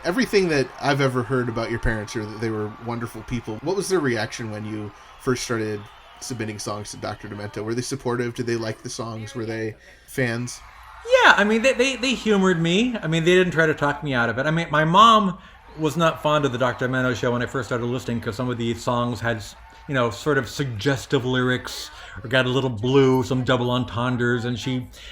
everything that I've ever heard about your parents are that they were wonderful people. What was their reaction when you first started submitting songs to Dr. Demento? Were they supportive? Did they like the songs? Were they fans? Yeah, I mean, they humored me. I mean, they didn't try to talk me out of it. I mean, my mom was not fond of the Dr. Demento show when I first started listening because some of these songs had, sort of suggestive lyrics or got a little blue, some double entendres, and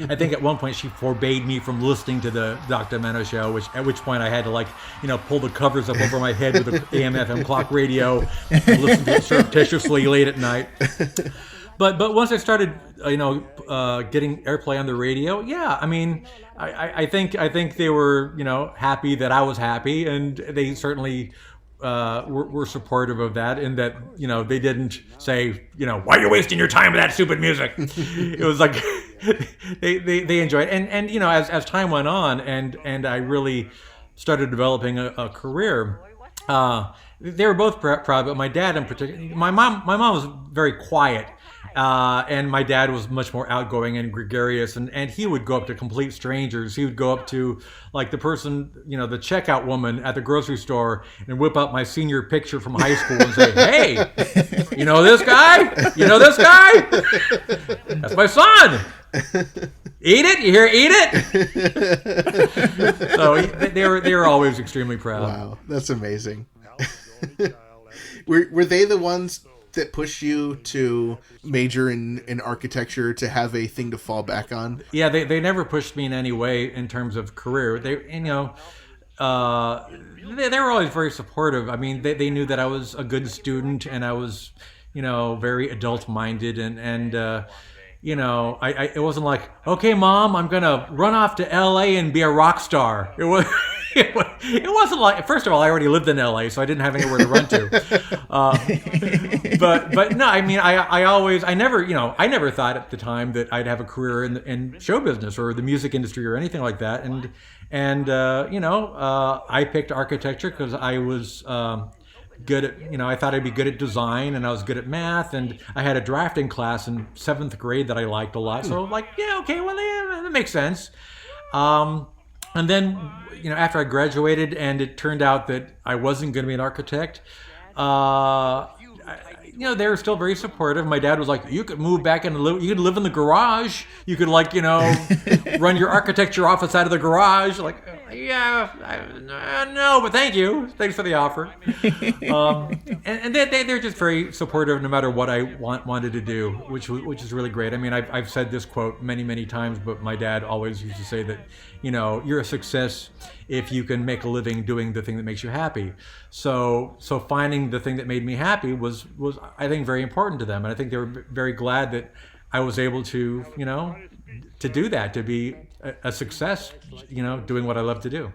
I think at one point she forbade me from listening to the Dr. Demento show, at which point I had to pull the covers up over my head with the AM/FM clock radio and listen to it surreptitiously late at night. But once I started, getting airplay on the radio, yeah, I mean, I think they were, happy that I was happy, and they certainly were supportive of that. In that, they didn't say, why are you wasting your time with that stupid music? It was like they enjoyed it, and as time went on, and I really started developing a career. They were both proud, but my dad in particular, my mom was very quiet. And my dad was much more outgoing and gregarious, and he would go up to complete strangers. He would go up to, like, the person, the checkout woman at the grocery store and whip out my senior picture from high school and say, hey, you know this guy? You know this guy? That's my son. Eat it? You hear eat it? So they were always extremely proud. Wow, that's amazing. Were they the ones that pushed you to major in architecture, to have a thing to fall back on? Yeah, they never pushed me in any way in terms of career. They were always very supportive. I mean, they knew that I was a good student and I was, very adult minded, and it wasn't like, okay, Mom, I'm gonna run off to LA and be a rock star. It wasn't like, first of all, I already lived in LA, so I didn't have anywhere to run to. But no, I mean, I never thought at the time that I'd have a career in show business or the music industry or anything like that. And I picked architecture because I was good at, I thought I'd be good at design, and I was good at math, and I had a drafting class in 7th grade that I liked a lot. So like, yeah, okay, well, yeah, that makes sense. And then, after I graduated and it turned out that I wasn't going to be an architect, they were still very supportive. My dad was like, you could move back and you could live in the garage. You could run your architecture office out of the garage. Like, no, but thank you. Thanks for the offer. And they're just very supportive no matter what I wanted to do, which is really great. I mean, I've said this quote many, many times, but my dad always used to say that, you're a success if you can make a living doing the thing that makes you happy. So finding the thing that made me happy was I think very important to them, and I think they were very glad that I was able to to do that, to be a success, doing what I love to do.